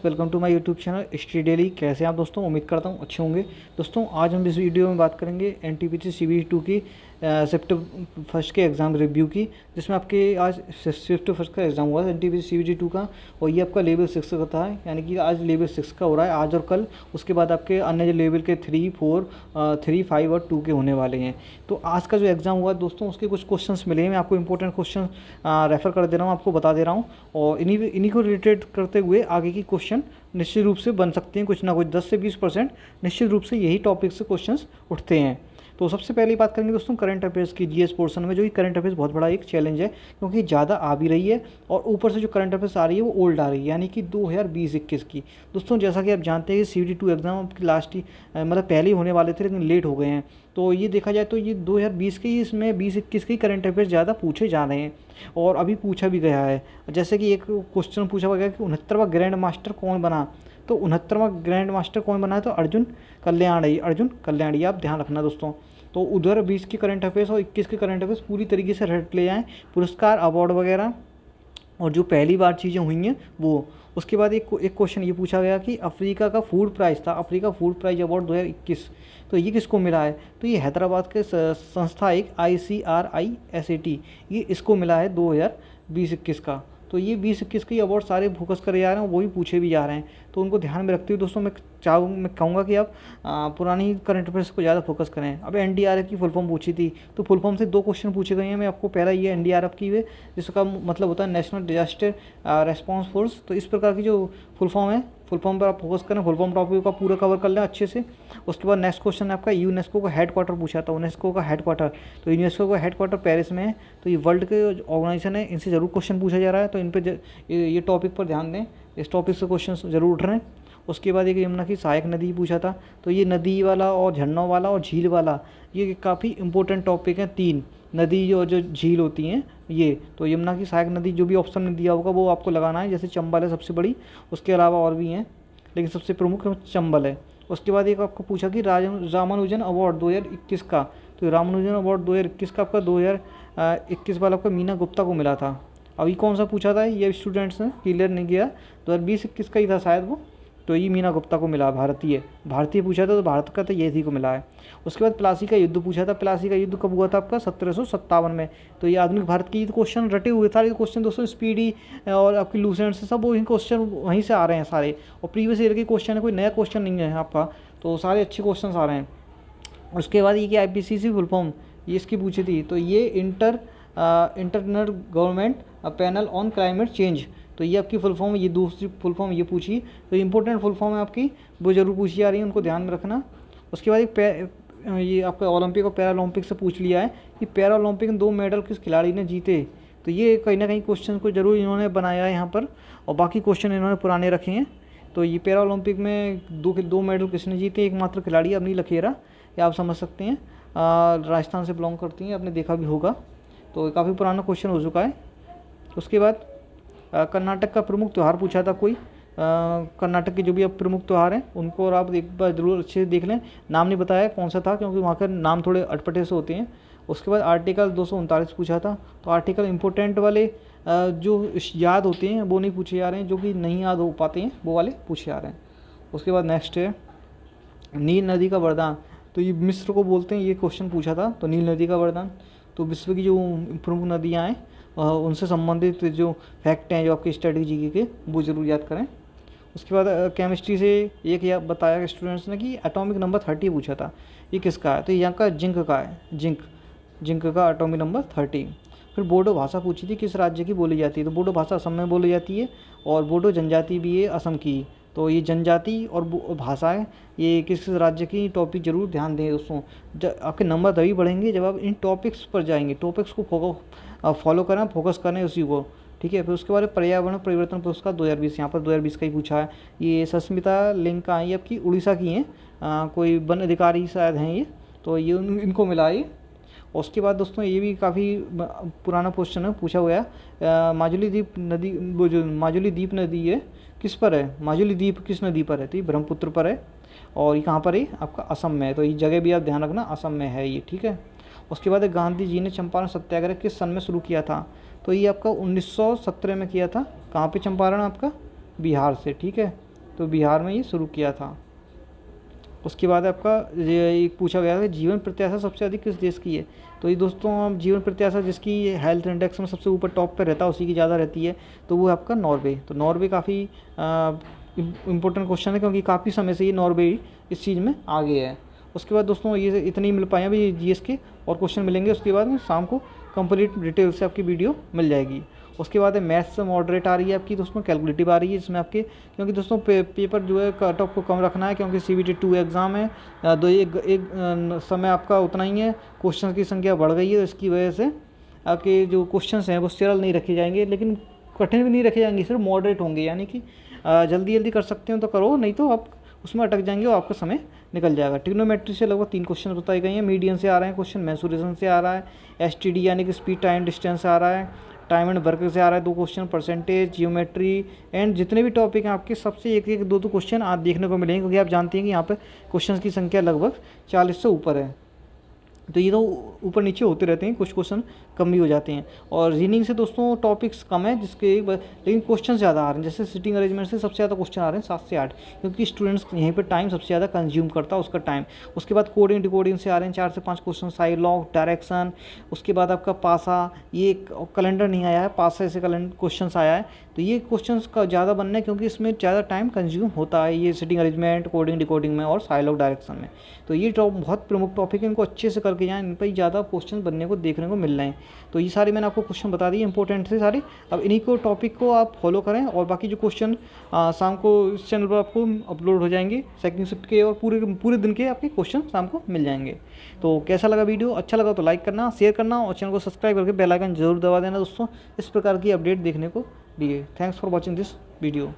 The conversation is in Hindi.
Welcome to my YouTube channel History Daily. कैसे हैं आप दोस्तों? उम्मीद करता हूँ अच्छे होंगे। दोस्तों आज हम इस वीडियो में बात करेंगे एनटीपीसी सीबीटी 2 की शिफ्ट फर्स्ट के एग्ज़ाम रिव्यू की, जिसमें आपके आज शिफ्ट फर्स्ट का एग्ज़ाम हुआ है एनटीपीसी सीबीटी 2 का, और ये आपका लेवल 6 का था। यानी कि आज लेवल 6 का हो रहा है, आज और कल। उसके बाद आपके अन्य जो लेवल के 3, 4, 3, 5 और 2 के होने वाले हैं। तो आज का जो एग्ज़ाम हुआ दोस्तों, उसके कुछ क्वेश्चंस मिले हैं। मैं आपको इंपॉर्टेंट क्वेश्चन रेफ़र कर दे रहा हूँ, आपको बता दे रहा हूँ, और इन्हीं को रिलेटेड करते हुए आगे की क्वेश्चन निश्चित रूप से बन सकते हैं। कुछ ना कुछ 10 से 20% निश्चित रूप से यही टॉपिक से क्वेश्चंस उठते हैं। तो सबसे पहले बात करेंगे दोस्तों करंट अफेयर्स की, जीएस पोर्शन में। जो कि करंट अफेयर्स बहुत बड़ा एक चैलेंज है, क्योंकि ज़्यादा आ भी रही है, और ऊपर से जो करंट अफेयर्स आ रही है वो ओल्ड आ रही है, यानी कि 2020-21 की। दोस्तों जैसा कि आप जानते हैं कि सीबीटी 2 एग्ज़ाम आपकी लास्ट ही मतलब पहले ही होने वाले थे, लेकिन लेट हो गए हैं। तो ये देखा जाए तो ये 2020 के ही, इसमें 20-21 के ही करंट अफेयर्स ज़्यादा पूछे जा रहे हैं, और अभी पूछा भी गया है। जैसे कि एक क्वेश्चन पूछा गया कि 69वां ग्रैंड मास्टर कौन बना। तो 69वां ग्रैंड मास्टर कौन बना है? तो अर्जुन कल्याणी। आप ध्यान रखना दोस्तों। तो उधर 20 के करंट अफेयर्स और 21 के करंट अफेयर्स पूरी तरीके से रट ले जाएँ, पुरस्कार, अवार्ड वगैरह, और जो पहली बार चीज़ें हुई हैं वो। उसके बाद एक क्वेश्चन ये पूछा गया कि अफ्रीका का फूड प्राइज़ था, अफ्रीका फूड प्राइज़ अवार्ड 2021, तो ये किसको मिला है? तो ये हैदराबाद के संस्था एक ICRISAT, ये इसको मिला है 2020-21 का। तो ये 20-21 के अवार्ड सारे फोकस करे जा रहे हैं, वही पूछे भी जा रहे हैं। तो उनको ध्यान में रखते हुए दोस्तों मैं कहूँगा कि आप पुरानी करंट अफेयर्स को ज़्यादा फोकस करें। अब एनडीआरएफ की फुल फॉर्म पूछी थी, तो फुल फॉर्म से 2 क्वेश्चन पूछे गए हैं। मैं आपको पहला ये एनडीआरएफ की है, जिसका मतलब होता है नेशनल डिजास्टर रेस्पॉन्स फोर्स। तो इस प्रकार की जो फुल फॉर्म है, फुल फॉर्म पर आप फोकस करें, फुल फॉर्म टॉपिक का पूरा कवर कर लें अच्छे से। उसके बाद नेक्स्ट क्वेश्चन है आपका यूनेस्को का हेड क्वार्टर पूछा था। यूनेस्को का हेड क्वार्टर, तो यूनेस्को का हेड क्वार्टर पेरिस में है। तो ये वर्ल्ड के ऑर्गेनाइजेशन है, इनसे ज़रूर क्वेश्चन पूछा जा रहा है, तो इन पर ये टॉपिक पर ध्यान दें, इस टॉपिक से क्वेश्चन ज़रूर उठ रहे हैं। उसके बाद एक यमुना की सहायक नदी पूछा था। तो ये नदी वाला और झरनों वाला और झील वाला, ये काफ़ी इंपॉर्टेंट टॉपिक हैं। 3 नदी और जो झील होती हैं ये। तो यमुना की सहायक नदी, जो भी ऑप्शन में दिया होगा वो आपको लगाना है। जैसे चंबल है सबसे बड़ी, उसके अलावा और भी हैं, लेकिन सबसे प्रमुख चंबल है। उसके बाद एक आपको पूछा कि रामानुजन अवार्ड 2021 का। तो रामानुजन अवार्ड 2021 का आपका 2021 वाला आपका मीना गुप्ता को मिला था। अभी कौन सा पूछा था ये स्टूडेंट्स ने क्लियर नहीं किया, 2020-21 का ही था शायद वो। तो ये मीना गुप्ता को मिला, भारतीय पूछा था, तो भारत का तो ये थी को मिला है। उसके बाद प्लासी का युद्ध पूछा था। प्लासी का युद्ध कब हुआ था आपका? 1757 में। तो ये आधुनिक भारत की क्वेश्चन रटे हुए सारे क्वेश्चन दोस्तों, स्पीडी और आपकी लूसेंट से सब वही क्वेश्चन वहीं से आ रहे हैं सारे, और प्रीवियस ईयर के क्वेश्चन है, कोई नया क्वेश्चन नहीं है आपका। तो सारे अच्छे क्वेश्चन आ रहे हैं। उसके बाद ये कि IPCC फुल फॉर्म ये इसकी पूछी थी। तो ये internal government panel on climate change. तो ये आपकी फुल फॉर्म, ये दूसरी फुल फॉर्म ये पूछी। तो इंपॉर्टेंट फुल फॉर्म है आपकी, वो जरूर पूछी जा रही है, उनको ध्यान में रखना। उसके बाद ये आपका ओलंपिक और पैरा ओलंपिक से पूछ लिया है कि पैरा ओलंपिक में 2 मेडल किस खिलाड़ी ने जीते। तो ये कहीं ना कहीं क्वेश्चन को जरूर इन्होंने बनाया है यहाँ पर, और बाकी क्वेश्चन इन्होंने पुराने रखे हैं। तो ये पैरा ओलंपिक में 2 मेडल किसने जीते? एकमात्र खिलाड़ी अवनी लखेरा, या आप समझ सकते हैं राजस्थान से बिलोंग करती हैं, आपने देखा भी होगा। तो काफ़ी पुराना क्वेश्चन हो चुका है। उसके बाद कर्नाटक का प्रमुख त्यौहार पूछा था कोई। कर्नाटक के जो भी अब प्रमुख त्यौहार हैं उनको, और आप एक बार ज़रूर अच्छे से देख लें। नाम नहीं बताया कौन सा था, क्योंकि वहाँ के नाम थोड़े अटपटे से होते हैं। उसके बाद आर्टिकल 239 पूछा था। तो आर्टिकल इंपॉर्टेंट वाले जो याद होते हैं वो नहीं पूछे जा रहे हैं, जो कि नहीं याद हो पाते हैं वो वाले पूछे जा रहे हैं। उसके बाद नेक्स्ट है नील नदी का वरदान। तो ये मिस्र को बोलते हैं, ये क्वेश्चन पूछा था। तो नील नदी का वरदान, तो विश्व की जो प्रमुख नदियाँ हैं उनसे संबंधित जो फैक्ट हैं, जो आपके स्टडी जीके के, वो जरूर याद करें। उसके बाद केमिस्ट्री से एक यह बताया स्टूडेंट्स ने कि एटॉमिक नंबर 30 पूछा था, ये किसका है? तो यहाँ का जिंक का है, जिंक का एटॉमिक नंबर 30। फिर बोडो भाषा पूछी थी, किस राज्य की बोली जाती है? तो बोडो भाषा असम में बोली जाती है, और बोडो जनजाति भी है असम की। तो ये जनजाति और भाषा है, ये किस राज्य की, टॉपिक जरूर ध्यान दें दोस्तों। आपके नंबर तभी बढ़ेंगे जब आप इन टॉपिक्स पर जाएंगे, टॉपिक्स को फॉलो करें, फोकस करें उसी को, ठीक है। फिर उसके बाद पर्यावरण परिवर्तन पुरस्कार 2020, यहाँ पर 2020 का ही पूछा है। ये सस्मिता लिंका, ये आपकी उड़ीसा की हैं, कोई वन अधिकारी शायद हैं ये। तो ये इनको मिला ये। और उसके बाद दोस्तों ये भी काफ़ी पुराना क्वेश्चन है, पूछा हुआ है माजुली द्वीप नदी, वो जो माजुली द्वीप नदी है किस पर है? माजुली द्वीप किस नदी पर है? तो ये ब्रह्मपुत्र पर है, और ये कहाँ पर है? आपका असम में है। तो ये जगह भी आप ध्यान रखना, असम में है ये, ठीक है। उसके बाद गांधी जी ने चंपारण सत्याग्रह किस सन में शुरू किया था? तो ये आपका 1917 में किया था। कहाँ पे चंपारण? आपका बिहार से, ठीक है। तो बिहार में ये शुरू किया था। उसके बाद आपका ये एक पूछा गया है जीवन प्रत्याशा सबसे अधिक किस देश की है। तो ये दोस्तों आप जीवन प्रत्याशा जिसकी हेल्थ इंडेक्स में सबसे ऊपर टॉप पे रहता है उसी की ज़्यादा रहती है, तो वो है आपका नॉर्वे। तो नॉर्वे काफ़ी इम्पोर्टेंट क्वेश्चन है क्योंकि काफ़ी समय से ये नॉर्वे इस चीज़ में आगे है। उसके बाद दोस्तों ये इतनी मिल पाए अभी जीएस के, और क्वेश्चन मिलेंगे उसके बाद में शाम को कंप्लीट डिटेल से आपकी वीडियो मिल जाएगी। उसके बाद है मैथ्स मॉडरेट आ रही है आपकी दोस्तों, कैलकुलेटिव आ रही है इसमें आपके, क्योंकि दोस्तों पेपर जो है कट ऑफ को कम रखना है क्योंकि CBT 2 एग्ज़ाम है। एक समय आपका उतना ही है, क्वेश्चन की संख्या बढ़ गई है, तो इसकी वजह से आपके जो क्वेश्चन हैं वो सरल नहीं रखे जाएंगे, लेकिन कठिन भी नहीं रखे जाएंगे, सिर्फ मॉडरेट होंगे, यानी कि जल्दी जल्दी कर सकते हो तो करो, नहीं तो आप उसमें अटक जाएंगे और आपका समय निकल जाएगा। ट्रिग्नोमेट्री से लगभग 3 क्वेश्चन बताए गए हैं, मीडियन से आ रहे हैं क्वेश्चन, मेंसुरेशन से आ रहा है, STD यानी कि स्पीड टाइम डिस्टेंस आ रहा है, टाइम एंड वर्क से आ रहा है 2 क्वेश्चन, परसेंटेज, जियोमेट्री एंड जितने भी टॉपिक हैं आपके सबसे एक एक दो क्वेश्चन आप देखने को मिलेंगे, क्योंकि आप जानते हैं कि यहाँ पर क्वेश्चन की संख्या लगभग 40 से ऊपर है। तो ये तो ऊपर नीचे होते रहते हैं, कुछ क्वेश्चन कम भी हो जाते हैं। और रीजनिंग से दोस्तों टॉपिक्स कम है लेकिन क्वेश्चन ज़्यादा आ रहे हैं, जैसे सिटिंग अरेंजमेंट से सबसे ज़्यादा क्वेश्चन आ रहे हैं 7 से 8, क्योंकि स्टूडेंट्स यहीं पर टाइम सबसे ज़्यादा कंज्यूम करता है उसका टाइम। उसके बाद कोडिंग डिकोडिंग से आ रहे हैं 4 से 5 क्वेश्चन, साइड लॉग, डायरेक्शन। उसके बाद आपका पासा, ये कैलेंडर नहीं आया है, पासा से क्वेश्चन आया है, तो ये क्वेश्चन का ज़्यादा बनना है क्योंकि इसमें ज़्यादा टाइम कंज्यूम होता है, ये सिटिंग अरेंजमेंट, कोडिंग डिकोडिंग में और साइड लॉग डायरेक्शन में। तो ये बहुत प्रमुख टॉपिक है, इनको अच्छे से करके जाएँ, इन पर ज़्यादा क्वेश्चन बनने को देखने को मिल रहे हैं। तो ये सारे मैंने आपको क्वेश्चन बता दिए इंपॉर्टेंट से सारे। अब इन्हीं को टॉपिक को आप फॉलो करें, और बाकी जो क्वेश्चन शाम को इस चैनल पर आपको अपलोड हो जाएंगे सेकंड शिफ्ट के, और पूरे दिन के आपके क्वेश्चन शाम को मिल जाएंगे। तो कैसा लगा वीडियो, अच्छा लगा तो लाइक करना, शेयर करना और चैनल को सब्सक्राइब करके बेल आइकन जरूर दबा देना दोस्तों, इस प्रकार की अपडेट देखने को लिए। Thanks for watching this video.